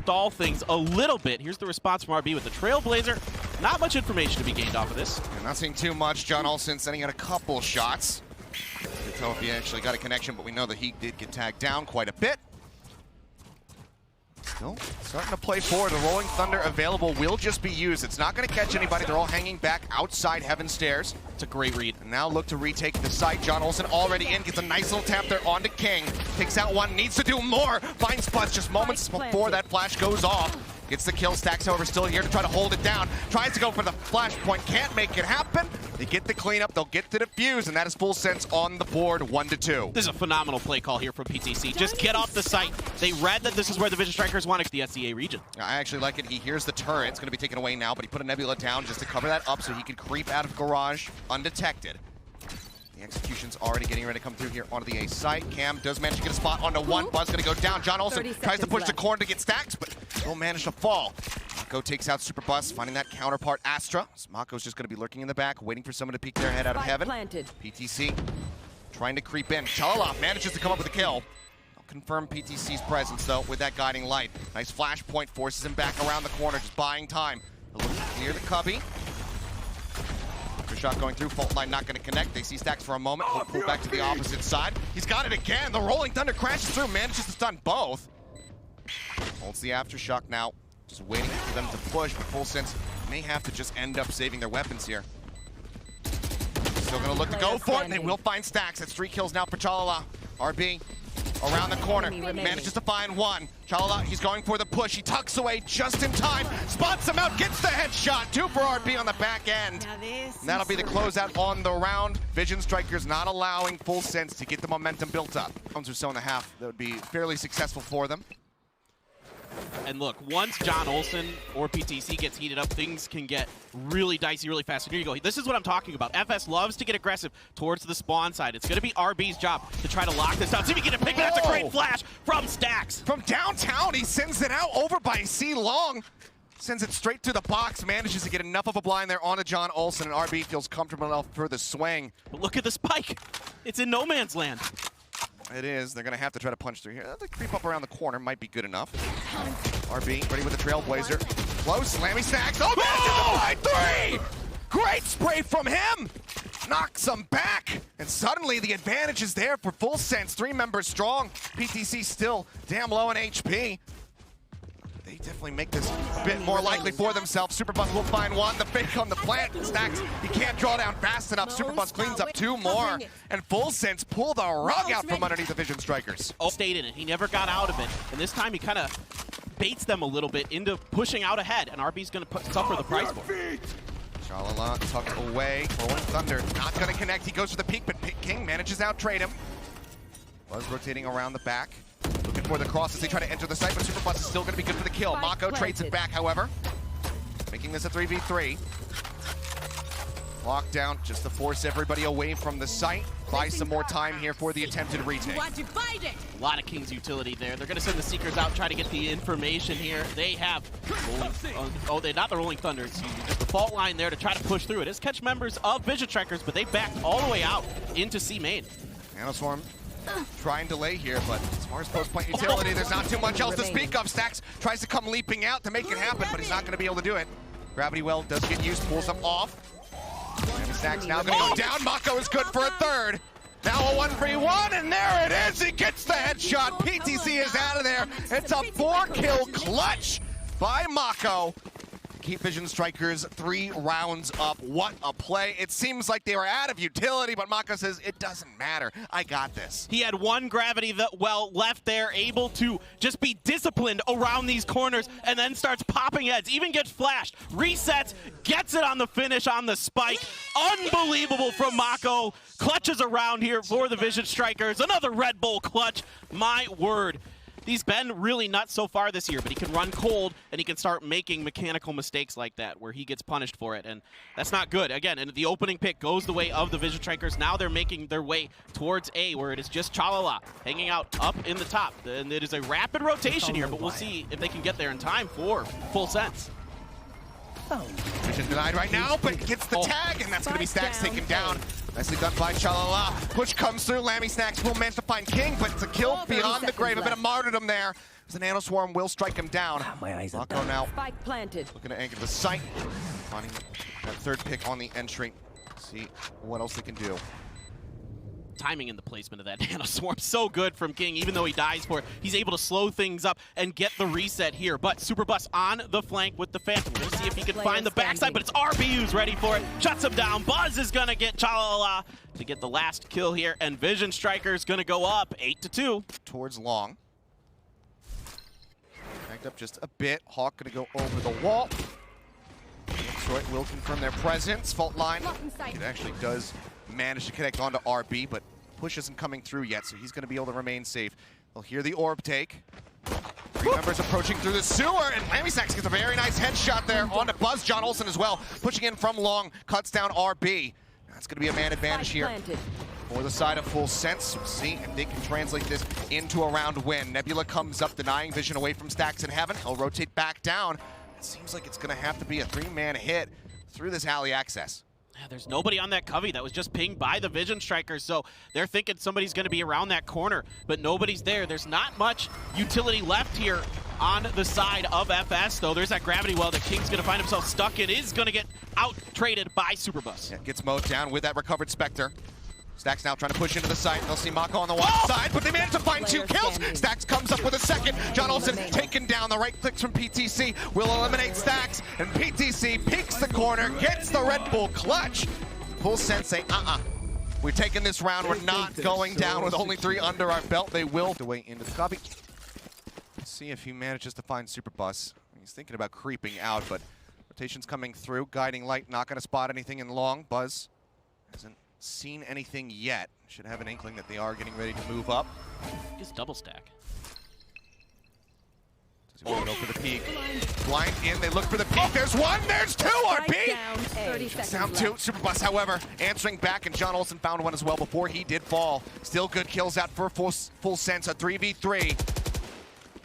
stall things a little bit. Here's the response from RB with the Trailblazer. Not much information to be gained off of this. Yeah, not seeing too much. John Olsen sending out a couple shots. Can't tell if he actually got a connection, but we know that he did get tagged down quite a bit. Still starting to play forward. The Rolling Thunder available will just be used. It's not going to catch anybody. They're all hanging back outside Heaven Stairs. It's a great read. And now look to retake the site. John Olsen already in. Gets a nice little tap there onto King. Takes out one. Needs to do more. Finds Buzz just moments before that flash goes off. Gets the kill. Stacks, however, still here to try to hold it down. Tries to go for the flashpoint. Can't make it happen. They get the cleanup. They'll get the defuse. And that is Full Sense on the board, 1-2. This is a phenomenal play call here from PTC. Just get off the site. They read that this is where the Vision Strikers wanted the SCA region. I actually like it. He hears the turret. It's going to be taken away now, but he put a Nebula down just to cover that up so he could creep out of garage undetected. The execution's already getting ready to come through here onto the A site. Cam does manage to get a spot onto one. Buzz going to go down. John Olsen tries to push the corner to get stacks, but will manage to fall. Mako takes out Super Bus, finding that counterpart Astra. So Mako's just going to be lurking in the back, waiting for someone to peek their head out of heaven. PTC trying to creep in. Chalala manages to come up with a kill. I'll confirm PTC's presence, though, with that guiding light. Nice flashpoint, forces him back around the corner, just buying time. He'll look near the cubby. Shot going through, fault line not going to connect. They see stacks for a moment. He'll pull back to the opposite side. He's got it again. The Rolling Thunder crashes through, manages to stun both. Holds the aftershock now. Just waiting for them to push, but Full Sense may have to just end up saving their weapons here. Still going to look to go for it, and they will find stacks. That's 3 kills now for Chalala. RB around the corner, manages to find one. Chalala, he's going for the push. He tucks away just in time, spots him out, gets the headshot. 2 for RB on the back end. And that'll be the closeout on the round. Vision Strikers not allowing Full Sense to get the momentum built up. Rounds or so in the half, that would be fairly successful for them. And look, once John Olsen or PTC gets heated up, things can get really dicey really fast. And here you go. This is what I'm talking about. FS loves to get aggressive towards the spawn side. It's going to be RB's job to try to lock this down. See if he can get a pick. That's a great flash from Stacks. From downtown, he sends it out over by C Long. Sends it straight to the box, manages to get enough of a blind there onto John Olsen, and RB feels comfortable enough for the swing. But look at the spike. It's in no man's land. It is. They're going to have to try to punch through here. The creep up around the corner might be good enough. RB ready with the Trailblazer. Close. Slammy Stacks. Oh, man! Oh! 3! Great spray from him! Knocks them back. And suddenly the advantage is there for Full Sense. 3 members strong. PTC still damn low in HP. They definitely make this a bit more likely for themselves. Superbus will find one. The fake on the plant. Stacks, he can't draw down fast enough. Superbus cleans up 2 more. And Full Sense pull the rug out from underneath the Vision Strikers. Stayed in it. He never got out of it. And this time he kind of baits them a little bit into pushing out ahead. And RB's going to suffer the price for it. Chalala tucked away. Rolling Thunder not going to connect. He goes for the peek, but King manages to out-trade him. Buzz rotating around the back. Looking for the cross as they try to enter the site, but Superbus is still going to be good for the kill. Mako trades it back, however. Making this a 3v3. Lockdown just to force everybody away from the site. Buy some more time here for the attempted retake. A lot of King's utility there. They're going to send the Seekers out, try to get the information here. They have they're not the Rolling Thunder, excuse me. Just the fault line there to try to push through it. It's catch members of Vision Strikers, but they backed all the way out into C main. Nanoswarm try and delay here, but as far as post-point utility, there's not too much else to speak of. Stacks tries to come leaping out to make it happen, but he's not going to be able to do it. Gravity Well does get used, pulls him off. And Stacks now going to go down. Mako is good for a 3rd. Now a 1v1, and there it is. He gets the headshot. PTC is out of there. It's a 4-kill clutch by Mako. Keep Vision Strikers 3 rounds up. What a play. It seems like they were out of utility, but Mako says, it doesn't matter. I got this. He had 1 Gravity Well left there, able to just be disciplined around these corners, and then starts popping heads, even gets flashed, resets, gets it on the finish on the spike. Unbelievable from Mako. Clutches around here for the Vision Strikers. Another Red Bull clutch. My word. He's been really nuts so far this year, but he can run cold, and he can start making mechanical mistakes like that, where he gets punished for it, and that's not good. Again, and the opening pick goes the way of the Vision Strikers. Now they're making their way towards A, where it is just Chalala hanging out up in the top. And it is a rapid rotation here, but we'll see if they can get there in time for Full Sense. Which is denied right now, but gets the tag, and that's going to be Stacks taken down. Nicely done by Chalala. Push comes through. Lammy Stacks will manage to find King, but it's a kill beyond the grave. A bit of martyrdom there. as the Nano Swarm will strike him down. My eyes are Mako now Spike planted. looking to anchor the site. Finding that third pick on the entry. See what else they can do. Timing and the placement of that Nano Swarm so good from King. Even though he dies for it, he's able to slow things up and get the reset here. But Superbus on the flank with the Phantom. We'll see if he can find the backside, but it's RB who's ready for it. Shuts him down. Buzz is going to get Chalala to get the last kill here, and Vision Striker's going to go up 8-2. Towards long. Backed up just a bit. Hawk going to go over the wall. Detroit will confirm their presence. Fault line. It actually does manage to connect onto RB, but push isn't coming through yet, so he's going to be able to remain safe. They'll hear the orb take. Three members approaching through the sewer, and Lamisax gets a very nice headshot there onto Buzz. John Olsen as well, pushing in from long, cuts down RB. That's going to be a man advantage here for the side of Full Sense. We'll see if they can translate this into a round win. Nebula comes up, denying vision away from Stacks in Heaven. He'll rotate back down. It seems like it's going to have to be a three-man hit through this alley access. Yeah, there's nobody on that covey. That was just pinged by the Vision Strikers, so they're thinking somebody's going to be around that corner, but nobody's there. There's not much utility left here on the side of FS, though. There's that gravity well that King's going to find himself stuck in. Is going to get out-traded by Superbus. Yeah, gets mowed down with that recovered Spectre. Stacks now trying to push into the site. They'll see Mako on the one side, but they manage to find two kills. Stacks comes up with a second. John Olsen taken down. The right clicks from PTC will eliminate Stacks, and PTC peeks the corner, gets the Red Bull clutch. Full Sense say, we're taking this round. We're not going down with only 3 under our belt. They will the way into the copy. Let's see if he manages to find Superbus. He's thinking about creeping out, but rotation's coming through. Guiding Light not going to spot anything in long. Buzz hasn't seen anything yet. Should have an inkling that they are getting ready to move up. Just double stack. Does he want to go for the peek? Blind in, they look for the peek. There's one, there's two, RP! Down two, Superbus, however, answering back, and John Olsen found one as well before he did fall. Still good kills out for Full Sense, a 3v3.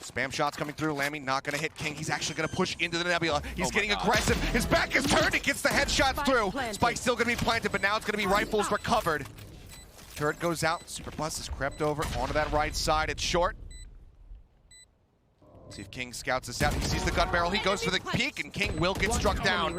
Spam shots coming through. Lammy not going to hit King. He's actually going to push into the Nebula. He's getting aggressive. His back is turned. He gets the headshot through. Spike's still going to be planted, but now it's going to be rifles recovered. Turret goes out. Superbus has crept over onto that right side. It's short. See if King scouts this out. He sees the gun barrel. He goes for the peek, and King will get struck down.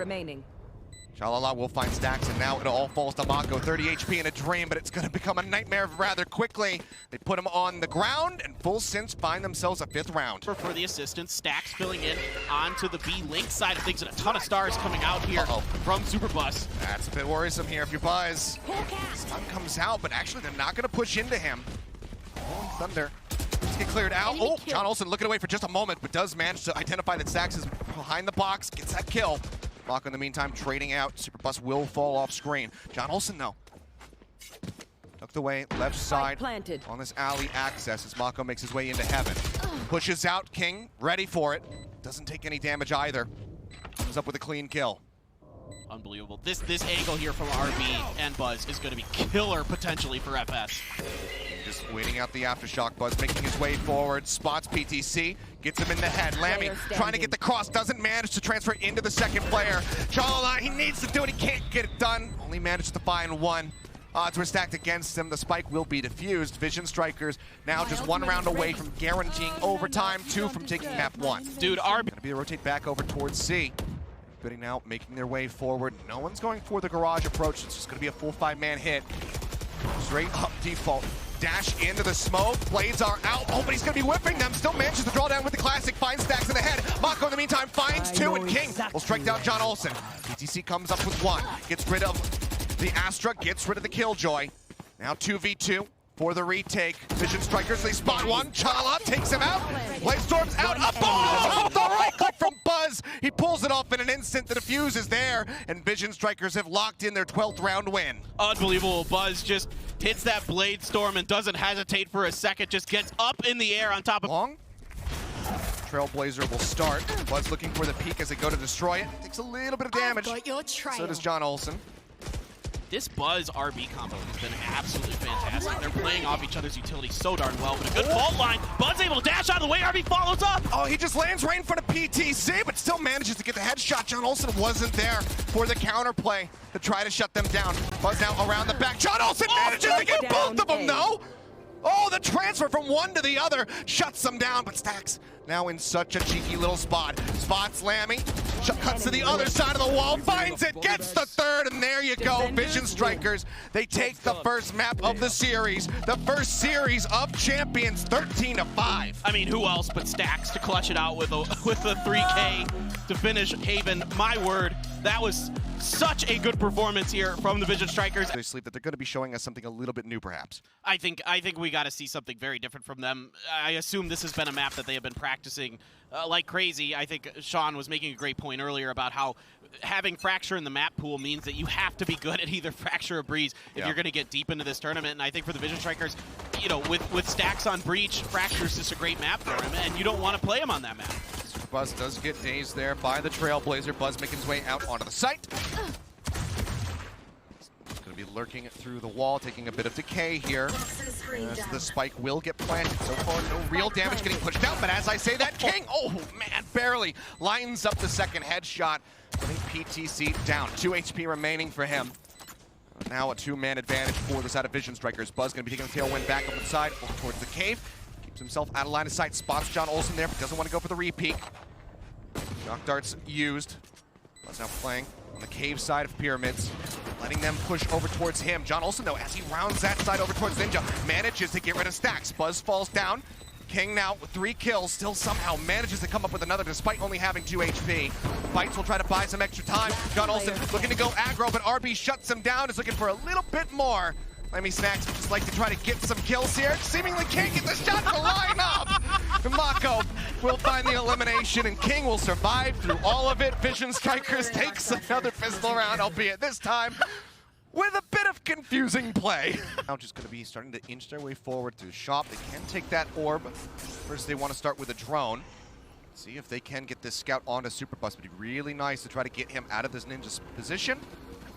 Shalala will find Stacks, and now it all falls to Mako. 30 HP in a dream, but it's going to become a nightmare rather quickly. They put him on the ground, and Full Sense find themselves a 5th round. For the assistance, Stacks filling in onto the B-Link side of things, and a ton of stars coming out here from Superbus. That's a bit worrisome here if you're Buzz. Stun comes out, but actually they're not going to push into him. Thunder. Let's get cleared out. Oh, John Olsen looking away for just a moment, but does manage to identify that Stacks is behind the box, gets that kill. Mako in the meantime trading out. Superbus will fall off screen. John Olsen though, tucked away left side on this alley access as Mako makes his way into Heaven. Pushes out King, ready for it. Doesn't take any damage either. Comes up with a clean kill. Unbelievable. This angle here from RB and Buzz is going to be killer potentially for FS. Just waiting out the aftershock. Buzz making his way forward, spots PTC, gets him in the head. Lammy trying to get the cross, doesn't manage to transfer into the second player. Chalala, he needs to do it, he can't get it done. Only manages to find one. Odds were stacked against him. The spike will be defused. Vision Strikers now just 1 round away from guaranteeing overtime, 2 from taking map 1. Dude, RB gonna be a rotate back over towards C. Everybody now making their way forward. No one's going for the garage approach. It's just gonna be a full 5-man hit. Straight up default. Dash into the smoke. Blades are out. Oh, but he's going to be whipping them. Still manages to draw down with the classic. Finds Stacks in the head. Mako in the meantime finds 2, and King will strike down John Olsen. PTC comes up with 1. Gets rid of the Astra. Gets rid of the Killjoy. Now 2v2 for the retake. Vision Strikers, they spot one. Chala takes him out. Bladestorm's out. A ball! The right click from Buzz. He pulls it off in an instant. The defuse is there, and Vision Strikers have locked in their 12th round win. Unbelievable. Buzz just hits that Blade Storm and doesn't hesitate for a second. Just gets up in the air on top of... Long. Trailblazer will start. Buzz looking for the peek as they go to destroy it. Takes a little bit of damage. So does John Olsen. This Buzz RB combo has been absolutely fantastic. They're playing off each other's utility so darn well, but a good fault line. Buzz able to dash out of the way. RB follows up. Oh, he just lands right in front of PTC, but still manages to get the headshot. John Olsen wasn't there for the counterplay to try to shut them down. Buzz now around the back. John Olsen manages to get both of them, though. Oh, the transfer from one to the other shuts them down, but Stax now in such a cheeky little spot. Spots Lammy, cuts to the other side of the wall, finds it, gets the third, and there you go. Vision Strikers, they take the first map of the series, the first series of champions, 13-5. I mean, who else but Stax to clutch it out with a 3K to finish Haven? My word, that was such a good performance here from the Vision Strikers. They sleep that they're going to be showing us something a little bit new, perhaps. I think we got to see something very different from them. I assume this has been a map that they have been practicing like crazy. I think Sean was making a great point earlier about how having Fracture in the map pool means that you have to be good at either Fracture or Breeze if you're going to get deep into this tournament. And I think for the Vision Strikers, you know, with stacks on Breach, Fracture is just a great map for him, and you don't want to play him on that map. Buzz does get dazed there by the Trailblazer. Buzz making his way out onto the site. He's going to be lurking through the wall, taking a bit of decay here. As the spike will get planted. So far, no real damage getting pushed out, but as I say that, King, oh man, barely lines up the second headshot. Putting PTC down. 2 HP remaining for him. Now a 2-man advantage for the side of Vision Strikers. Buzz going to be taking the tailwind back up the side, over towards the cave. Keeps himself out of line of sight. Spots John Olsen there, but doesn't want to go for the re-peek. Shock darts used. Buzz now playing on the cave side of Pyramids, letting them push over towards him. John Olsen, though, as he rounds that side over towards Ninja, manages to get rid of Stacks. Buzz falls down. King now with 3 kills, still somehow manages to come up with another despite only having 2 HP. Bites will try to buy some extra time. John Olsen looking to go aggro, but RB shuts him down, is looking for a little bit more. Lemmy Snacks would just like to try to get some kills here. Seemingly can't get the shot to line up. Mako will find the elimination, and King will survive through all of it. Vision Strikers takes another pistol round, albeit this time with a bit of confusing play. Now just going to be starting to inch their way forward through shop. They can take that orb. First they want to start with a drone. See if they can get this scout onto Superbus. It'd be really nice to try to get him out of this ninja's position.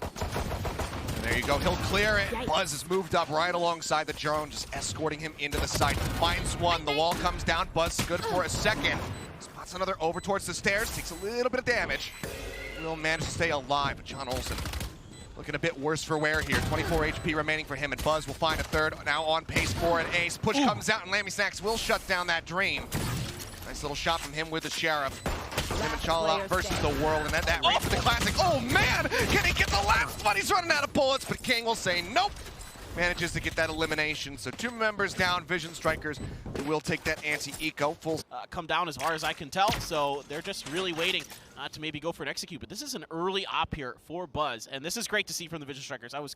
And there you go, he'll clear it. Buzz has moved up right alongside the drone, just escorting him into the site. Finds one, the wall comes down. Buzz good for a second. Spots another over towards the stairs, takes a little bit of damage. Will manage to stay alive, but John Olsen looking a bit worse for wear here. 24 HP remaining for him, and Buzz will find a third. Now on pace for an ace. Push comes out, and Lammy Snacks will shut down that dream. Nice little shot from him with the Sheriff. Him and Chala versus the world, and then that read for the classic. Oh man, can he get the last one? He's running out of bullets, but King will say nope. Manages to get that elimination. So 2 members down, Vision Strikers will take that anti-eco. Full come down as far as I can tell, so they're just really waiting to maybe go for an execute. But this is an early op here for Buzz, and this is great to see from the Vision Strikers. I was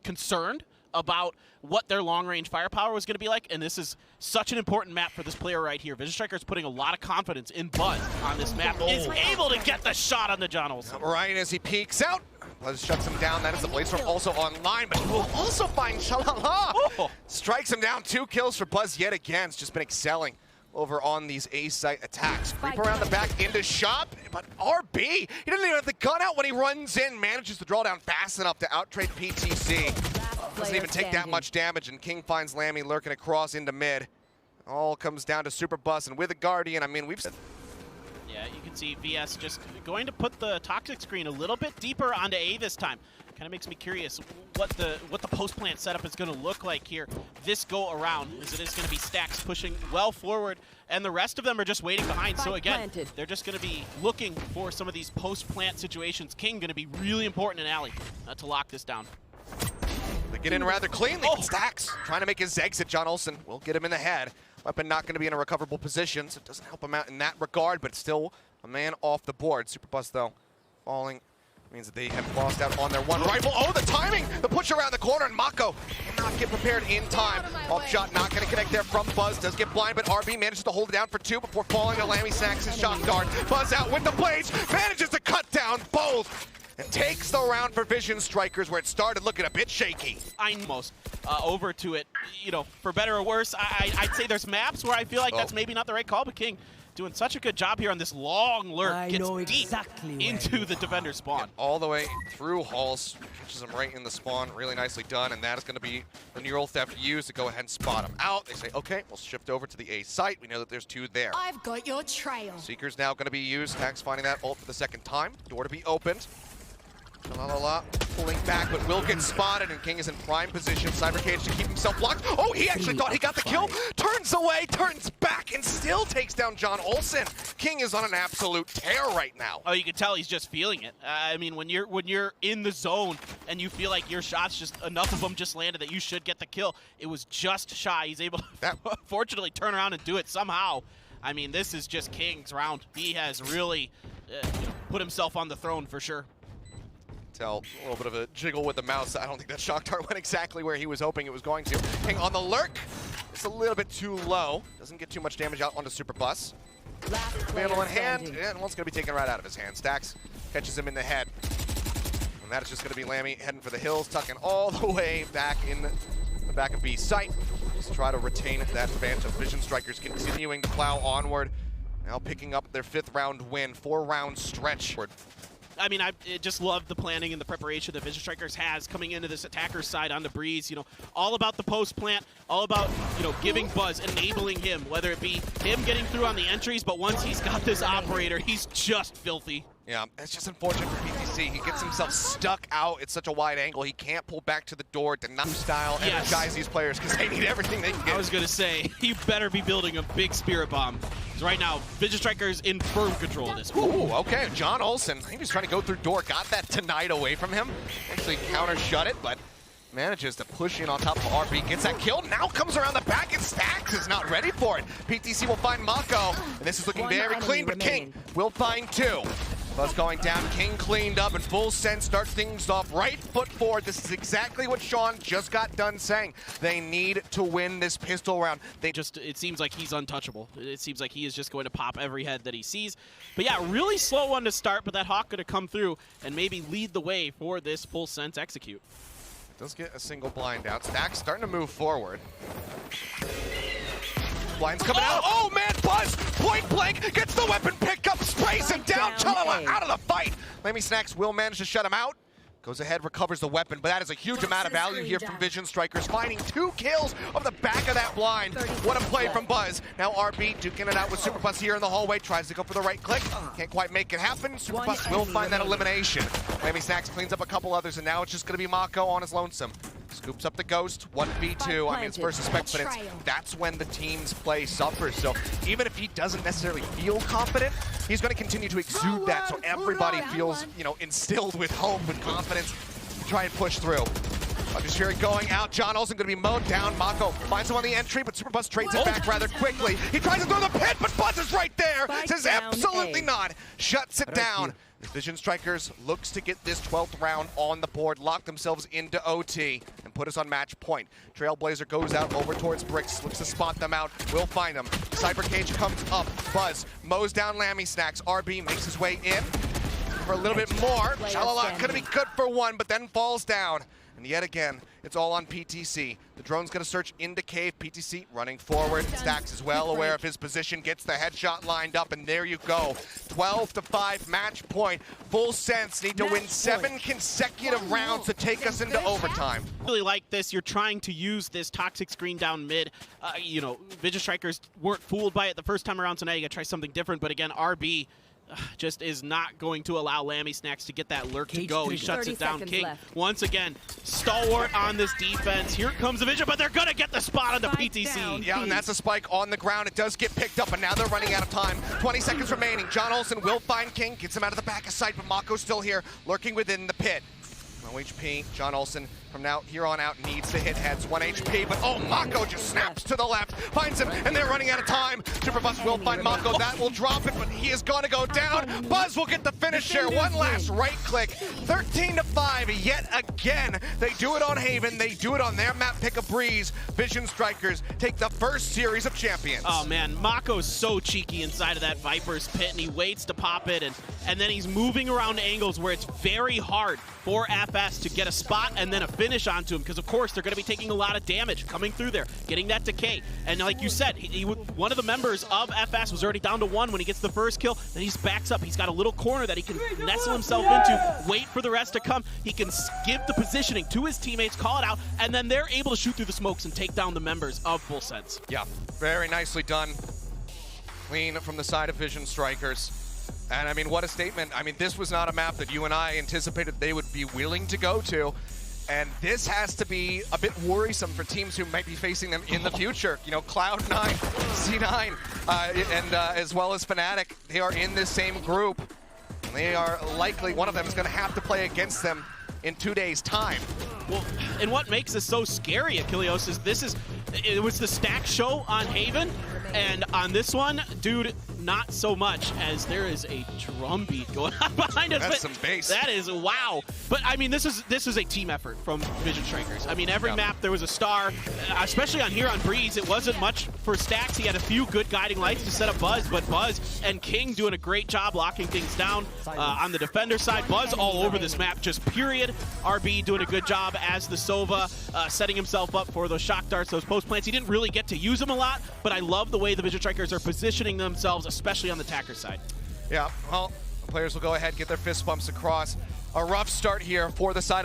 concerned about what their long-range firepower was going to be like, and this is such an important map for this player right here. Vision Strikers putting a lot of confidence in Buzz on this map. Is able to get the shot on the John Olsen. Right as he peeks out, Buzz shuts him down. That is the Blaze Storm also online, but he will also find Shalala. Strikes him down. 2 kills for Buzz yet again. It's just been excelling over on these A-site attacks. Creep around the back into shop, but RB, he doesn't even have the gun out when he runs in, manages to draw down fast enough to outtrade PTC. Doesn't even take that much damage, and King finds Lammy lurking across into mid. All comes down to Superbus, and with a Guardian, I mean, we've said. Yeah, you can see VS just going to put the toxic screen a little bit deeper onto A this time. Kind of makes me curious what the post plant setup is going to look like here this go around, as it is going to be Stacks pushing well forward, and the rest of them are just waiting behind. So again, they're just going to be looking for some of these post plant situations. King going to be really important in Alley to lock this down. They get in rather cleanly. Stacks trying to make his exit. John Olsen will get him in the head. Weapon not going to be in a recoverable position, so it doesn't help him out in that regard, but still a man off the board. Superbus, though, falling means that they have lost out on their one rifle. Oh, the timing! The push around the corner, and Mako cannot get prepared in time. Off shot not going to connect there from Buzz. Does get blind, but RB manages to hold it down for 2 before falling to Lammy Snacks' shock dart. Buzz out with the blades, manages to cut down both, and takes the round for Vision Strikers, where it started looking a bit shaky. Almost over to it, you know, for better or worse. I'd say there's maps where I feel like that's maybe not the right call, but King doing such a good job here on this long lurk. Gets deep into the defender spawn. All the way through halls, catches him right in the spawn. Really nicely done, and that is going to be the neural theft used to go ahead and spot him out. They say, okay, we'll shift over to the A site. We know that there's 2 there. I've got your trail. Seeker's now going to be used. Tax finding that ult for the second time. Door to be opened. La la la, pulling back, but will get spotted, and King is in prime position. Cybercage to keep himself blocked. Oh, he actually thought he got the kill. Turns away, turns back, and still takes down John Olsen. King is on an absolute tear right now. Oh, you can tell he's just feeling it. I mean, when you're in the zone and you feel like your shots just enough of them just landed that you should get the kill. It was just shy. He's able to fortunately turn around and do it somehow. I mean, this is just King's round. He has really put himself on the throne for sure. Tell a little bit of a jiggle with the mouse. I don't think that shock dart went exactly where he was hoping it was going to. King on the lurk. It's a little bit too low. Doesn't get too much damage out onto Super Bus. Vandal in hand, and one's going to be taken right out of his hand. Stacks catches him in the head. And that is just going to be Lammy heading for the hills, tucking all the way back in the back of B's sight. Just try to retain that advantage. Vision Strikers continuing to plow onward. Now picking up their 5th round win, 4-round stretch. I mean, I just love the planning and the preparation that Vision Strikers has coming into this attacker side on the breeze. You know, all about the post plant, all about, you know, giving Buzz, enabling him, whether it be him getting through on the entries, but once he's got this operator, he's just filthy. Yeah, it's just unfortunate for PTC. He gets himself stuck out at such a wide angle. He can't pull back to the door to not style energize these players because they need everything they can get. I was going to say, he better be building a big Spirit Bomb. Because right now, Vision Striker's in firm control of this. Ooh, okay. John Olsen, he was trying to go through door, got that denied away from him. Actually counter shut it, but manages to push in on top of RB, gets that kill, now comes around the back and Stacks is not ready for it. PTC will find Mako, and this is looking very clean, but King will find 2. Buzz going down, King cleaned up, and Full Send starts things off right foot forward. This is exactly what Sean just got done saying. They need to win this pistol round. It seems like he's untouchable. It seems like he is just going to pop every head that he sees. But yeah, really slow one to start, but that Hawk going to come through and maybe lead the way for this Full Sense execute. Does get a single blind out. Stacks starting to move forward. Blind's coming out. Oh man, Buzz! Point blank gets the weapon pick up, sprays him down. Chalala out of the fight. Lammy Snacks will manage to shut him out. Goes ahead, recovers the weapon, but that is a huge amount of value here from Vision Strikers, finding 2 kills off the back of that blind. What a play from Buzz. Now RB duking it out with Super Bus here in the hallway, tries to go for the right click. Can't quite make it happen. Super Bus will find that elimination. Lammy Snacks cleans up a couple others, and now it's just going to be Mako on his lonesome. Scoops up the Ghost, 1v2. I mean, it's versus Spec, but that's when the team's play suffers. So even if he doesn't necessarily feel confident, he's going to continue to exude that so everybody feels, you know, instilled with hope, with confidence to try and push through. Just here going out. John Olsen going to be mowed down. Mako finds him on the entry, but Super Bus trades it back rather quickly. He tries to throw the pit, but Buzz is right there. Says absolutely not. Shuts it down. The Vision Strikers looks to get this 12th round on the board, lock themselves into OT, and put us on match point. Trailblazer goes out over towards Bricks, looks to spot them out, will find them. Cybercage comes up, Buzz mows down Lammy Snacks. RB makes his way in for a little bit more. Chalala gonna be good for 1, but then falls down. And yet again, it's all on PTC. The drone's gonna search into cave. PTC running forward. Stacks is well aware of his position, gets the headshot lined up, and there you go. 12-5 match point. Full Sense need to win 7 consecutive rounds to take us into overtime. Really like this. You're trying to use this toxic screen down mid. You know, Vision Strikers weren't fooled by it the first time around, so now you gotta try something different. But again, RB just is not going to allow Lammy Snacks to get that lurk to go. He shuts it down. King, once again, stalwart on this defense. Here comes the Vision, but they're going to get the spot on the PTC. Yeah, and that's a spike on the ground. It does get picked up, and now they're running out of time. 20 seconds remaining. John Olsen will find King, gets him out of the back of sight, but Mako's still here, lurking within the pit. No HP. John Olsen from now here on out needs to hit heads. 1 HP, but oh, Mako just snaps to the left, finds him, and they're running out of time. Super Bus will find Mako. That will drop it, but he is going to go down. Buzz will get the finish here. One last right click. 13-5 yet again. They do it on Haven. They do it on their map. Pick a breeze. Vision Strikers take the first series of champions. Oh man, Mako's so cheeky inside of that Viper's pit, and he waits to pop it, and then he's moving around angles where it's very hard for FS to get a spot and then a finish onto him, because of course they're going to be taking a lot of damage coming through there, getting that decay. And like you said, one of the members of FS was already down to 1 when he gets the first kill. Then he backs up. He's got a little corner that he can nestle himself into, wait for the rest to come. He can give the positioning to his teammates, call it out, and then they're able to shoot through the smokes and take down the members of Full Sense. Yeah, very nicely done. Clean from the side of Vision Strikers. And I mean, what a statement. I mean, this was not a map that you and I anticipated they would be willing to go to. And this has to be a bit worrisome for teams who might be facing them in the future. You know, Cloud9, C9, and as well as Fnatic, they are in this same group. And they are likely, one of them is going to have to play against them in 2 days' time. Well, and what makes this so scary, Achilleos, is it was the stack show on Haven, and on this one, dude, not so much, as there is a drum beat going on behind us. That's some bass. That is, wow. But I mean, this is a team effort from Vision Strikers. I mean, every map there was a star, especially on here on Breeze. It wasn't much for Stacks. He had a few good guiding lights to set up Buzz, but Buzz and King doing a great job locking things down on the defender side. Buzz all over this map, just period. RB doing a good job as the Sova, setting himself up for those shock darts, those post plants. He didn't really get to use them a lot, but I love the way the Vision Strikers are positioning themselves, especially on the attacker side. Yeah, well, the players will go ahead, get their fist bumps across. A rough start here for the side of